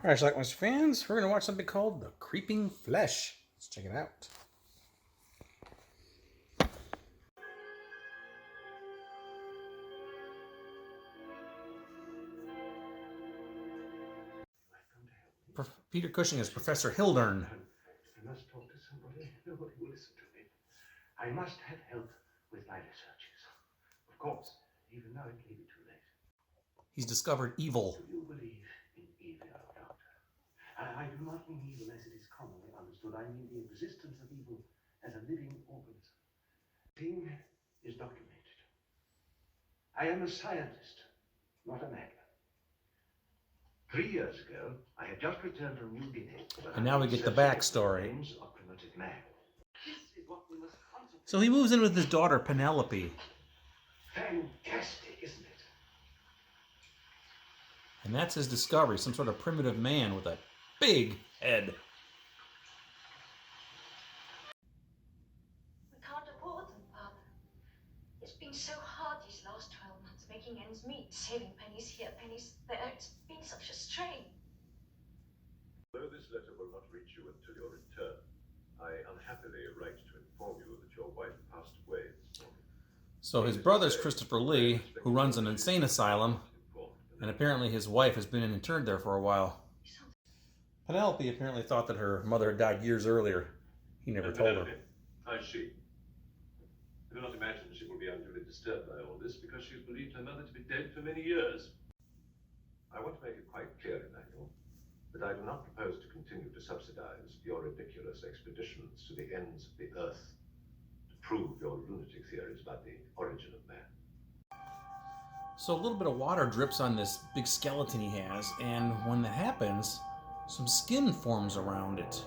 Alright, Schlockmeisters fans, we're going to watch something called The Creeping Flesh. Let's check it out. Peter Cushing is Professor Hildern. I must talk to somebody. Nobody will listen to me. I must have help with my researches. Of course, even now it may be too late. He's discovered evil. Do you believe in evil, Doctor? I do not mean evil as it is commonly understood. I mean the existence of evil as a living organism. Thing is documented. I am a scientist, not a madman. 3 years ago, I had just returned from New Guinea. And now we get the backstory. So he moves in with his daughter, Penelope. Fantastic, isn't it? And that's his discovery, some sort of primitive man with a big head. We can't afford them, Father. It's been so hard these last 12 months, making ends meet, saving pennies here, pennies there. It's been such a strain. Though this letter will not reach you until your return, I unhappily write to inform you that your wife passed away this morning. So his brother's Christopher Lee, who runs an insane asylum, and apparently his wife has been interned there for a while. Penelope apparently thought that her mother had died years earlier. He never told her. I see. I do not imagine she will be unduly disturbed by all this, because she has believed her mother to be dead for many years. I want to make it quite clear, Emmanuel, that I do not propose to continue to subsidize your ridiculous expeditions to the ends of the earth to prove your lunatic theories about the origin of man. So a little bit of water drips on this big skeleton he has, and when that happens, some skin forms around it.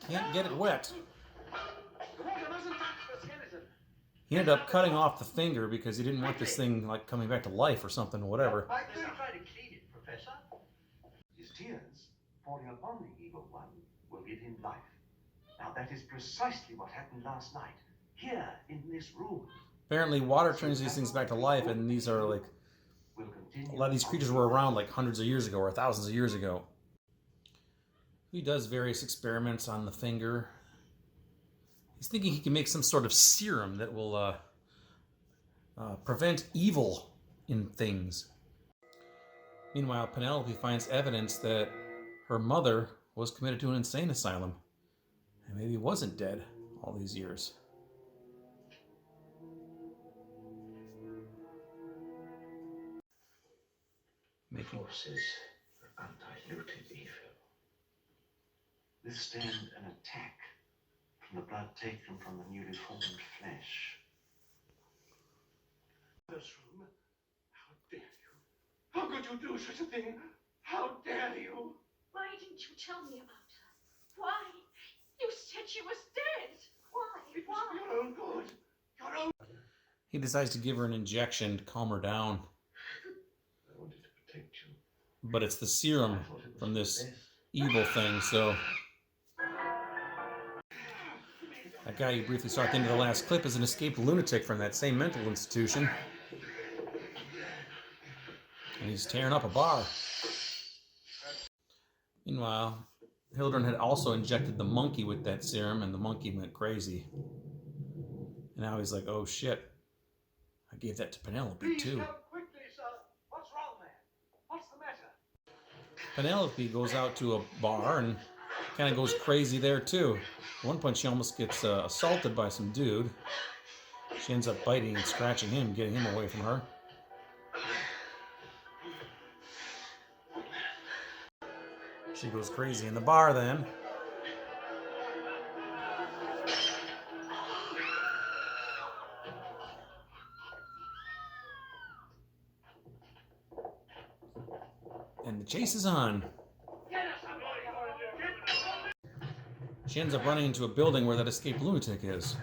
Can't get it wet. He ended up cutting off the finger because he didn't want this thing like coming back to life or something, or whatever. I could try to clean it, Professor. His tears falling upon the evil one will give him life. Now that is precisely what happened last night, here in this room. Apparently water turns these things back to life, and these are like, a lot of these creatures were around like hundreds of years ago or thousands of years ago. He does various experiments on the finger. He's thinking he can make some sort of serum that will prevent evil in things. Meanwhile, Penelope finds evidence that her mother was committed to an insane asylum, and maybe wasn't dead all these years. Forces of undiluted evil withstand an attack from the blood taken from the newly formed flesh. This room, how dare you? How could you do such a thing? How dare you? Why didn't you tell me about her? Why? You said she was dead. Why? It was for your own good. Your own. He decides to give her an injection to calm her down. I wanted to protect you. But it's the serum from this evil thing, so... That guy you briefly saw at the end of the last clip is an escaped lunatic from that same mental institution. And he's tearing up a bar. Meanwhile, Hildern had also injected the monkey with that serum, and the monkey went crazy. And now he's like, oh shit, I gave that to Penelope too. Come quickly, sir. What's wrong there? What's the matter? Penelope goes out to a bar and kind of goes crazy there too. At one point she almost gets assaulted by some dude. She ends up biting and scratching him, getting him away from her. She goes crazy in the bar then. And the chase is on. She ends up running into a building where that escaped lunatic is.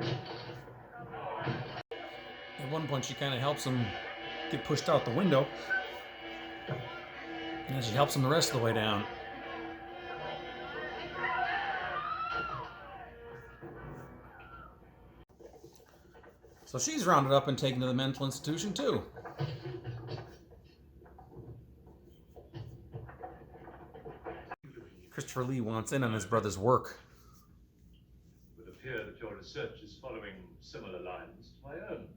At one point she kind of helps him get pushed out the window. And she helps him the rest of the way down. So she's rounded up and taken to the mental institution too. Christopher Lee wants in on his brother's work. It would appear that your research is following similar lines to my own.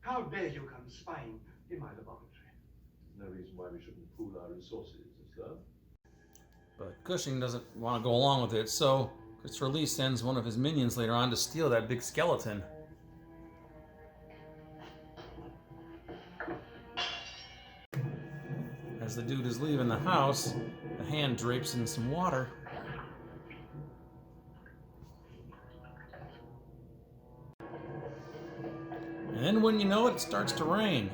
How dare you come spying in my laboratory? There's no reason why we shouldn't pool our resources, is there? But Cushing doesn't want to go along with it, so Christopher Lee sends one of his minions later on to steal that big skeleton. As the dude is leaving the house, the hand drapes in some water. And then when you know it, it starts to rain.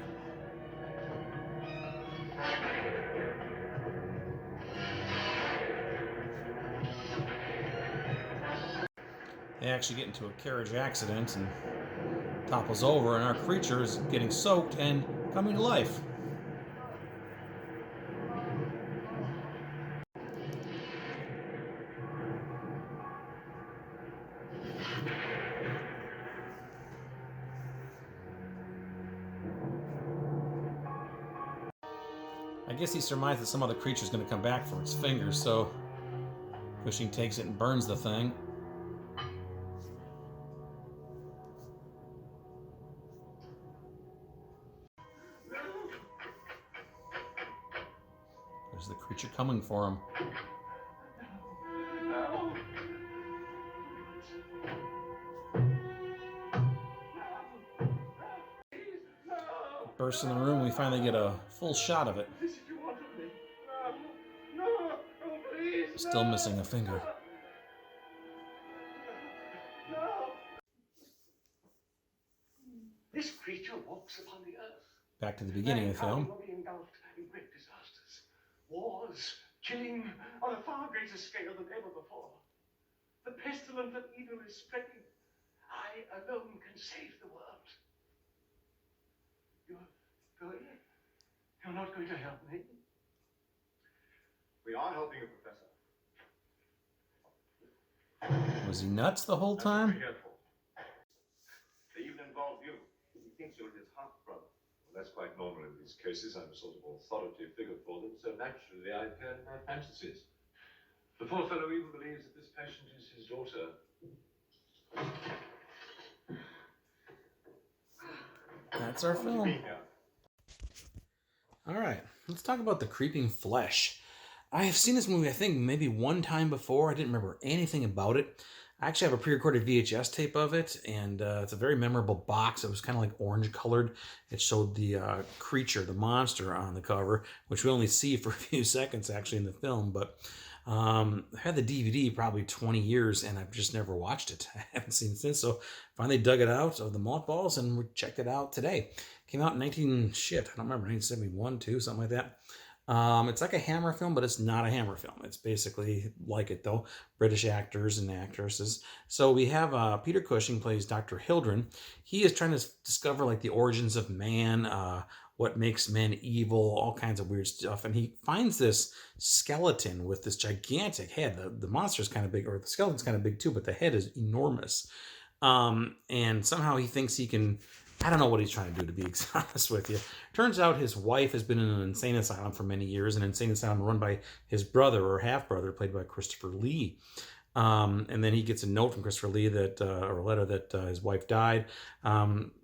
They actually get into a carriage accident and topples over, and our creature is getting soaked and coming to life. I guess he surmised that some other creature is going to come back for its fingers, so Cushing takes it and burns the thing. There's the creature coming for him. Bursts in the room, we finally get a full shot of it. Still missing a finger. This creature walks upon the earth. Back to the beginning of the film. Will be engulfed in great disasters. Wars, killing on a far greater scale than ever before. The pestilence of evil is spreading. I alone can save the world. You're not going to help me? We are helping you, Professor. Was he nuts the whole time? They even involve you. He thinks you're his half-brother. Well, that's quite normal in these cases. I'm a sort of authority figure for them, so naturally I appear in their fantasies. The poor fellow even believes that this patient is his daughter. That's our film. Alright, let's talk about The Creeping Flesh. I have seen this movie, I think, maybe one time before. I didn't remember anything about it. I actually have a pre-recorded VHS tape of it, and it's a very memorable box. It was kind of like orange-colored. It showed the creature, the monster, on the cover, which we only see for a few seconds, actually, in the film. But I had the DVD probably 20 years, and I've just never watched it. I haven't seen it since, so finally dug it out of the mothballs, and we checked it out today. Came out in 1971, 2, something like that. It's like a Hammer film, but it's not a Hammer film. It's basically like it, though. British actors and actresses. So we have Peter Cushing plays Dr. Hildren. He is trying to discover like the origins of man, what makes men evil, all kinds of weird stuff. And he finds this skeleton with this gigantic head. The monster's kind of big, or the skeleton's kind of big too, but the head is enormous. And somehow he thinks he can... I don't know what he's trying to do, to be honest with you. Turns out his wife has been in an insane asylum for many years, an insane asylum run by his brother or half-brother, played by Christopher Lee. And then he gets a note from Christopher Lee, or a letter that his wife died.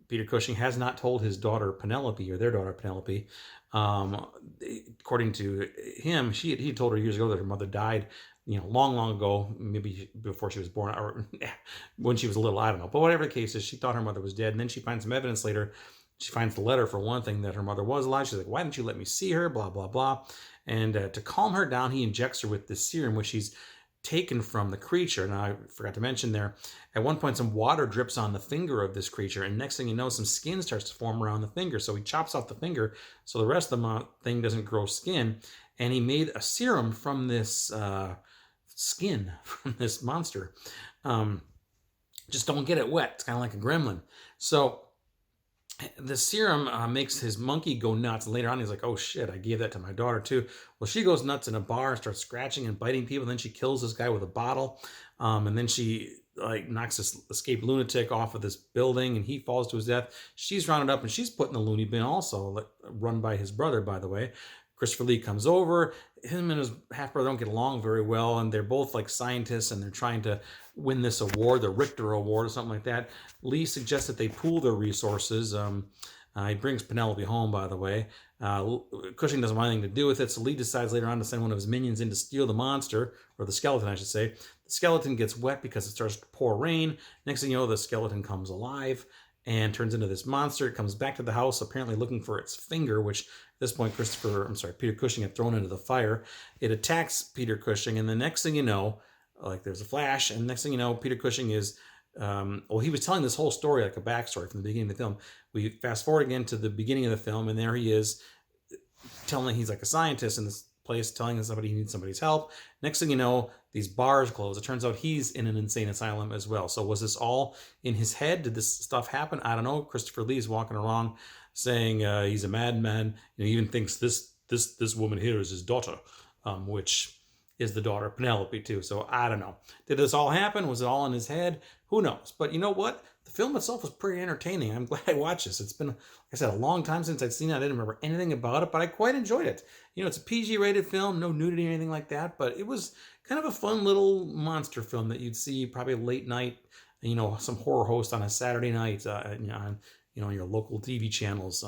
Peter Cushing has not told his daughter Penelope, or their daughter Penelope. According to him, he told her years ago that her mother died, long, long ago, maybe before she was born, or when she was a little, I don't know. But whatever the case is, she thought her mother was dead. And then she finds some evidence later. She finds the letter, for one thing, that her mother was alive. She's like, why didn't you let me see her? Blah, blah, blah. And to calm her down, he injects her with this serum, which he's taken from the creature. Now, I forgot to mention there, at one point, some water drips on the finger of this creature. And next thing you know, some skin starts to form around the finger. So he chops off the finger so the rest of the thing doesn't grow skin. And he made a serum from this... skin from this monster. Just don't get it wet. It's kind of like a gremlin. So The serum makes his monkey go nuts. And later on, he's like, "Oh shit, I gave that to my daughter too." Well, she goes nuts in a bar and starts scratching and biting people. And then she kills this guy with a bottle, and then she like knocks this escaped lunatic off of this building, and he falls to his death. She's rounded up and she's put in the loony bin, also run by his brother, by the way. Christopher Lee comes over. Him and his half brother don't get along very well, and they're both like scientists, and they're trying to win this award, the Richter Award or something like that. Lee suggests that they pool their resources. He brings Penelope home, by the way. Cushing doesn't want anything to do with it, so Lee decides later on to send one of his minions in to steal the monster, or the skeleton, I should say. The skeleton gets wet because it starts to pour rain. Next thing you know, the skeleton comes alive and turns into this monster. It comes back to the house, apparently looking for its finger, which at this point Peter Cushing had thrown into the fire. It attacks Peter Cushing, and the next thing you know, like there's a flash, and next thing you know, Peter Cushing is, he was telling this whole story, like a backstory from the beginning of the film. We fast forward again to the beginning of the film, and there he is, telling he's like a scientist in this place, telling somebody he needs somebody's help. Next thing you know, these bars close. It turns out he's in an insane asylum as well. So was this all in his head? Did this stuff happen? I don't know. Christopher Lee's walking around saying he's a madman. He even thinks this woman here is his daughter, which is the daughter of Penelope too. So I don't know. Did this all happen? Was it all in his head? Who knows? But you know what? The film itself was pretty entertaining. I'm glad I watched this. It's been, like I said, a long time since I'd seen it. I didn't remember anything about it, but I quite enjoyed it. It's a PG-rated film, no nudity or anything like that, but it was kind of a fun little monster film that you'd see probably late night, some horror host on a Saturday night, on your local TV channels,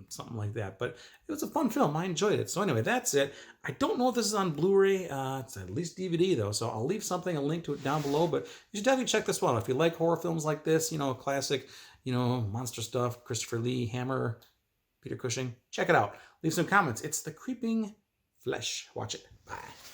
something like that. But it was a fun film. I enjoyed it. So anyway, that's it. I don't know if this is on Blu-ray. It's at least DVD though, so I'll leave a link to it down below. But you should definitely check this one out if you like horror films like this. Classic, monster stuff. Christopher Lee, Hammer, Peter Cushing. Check it out. Leave some comments. It's The Creeping Flesh. Watch it. Bye.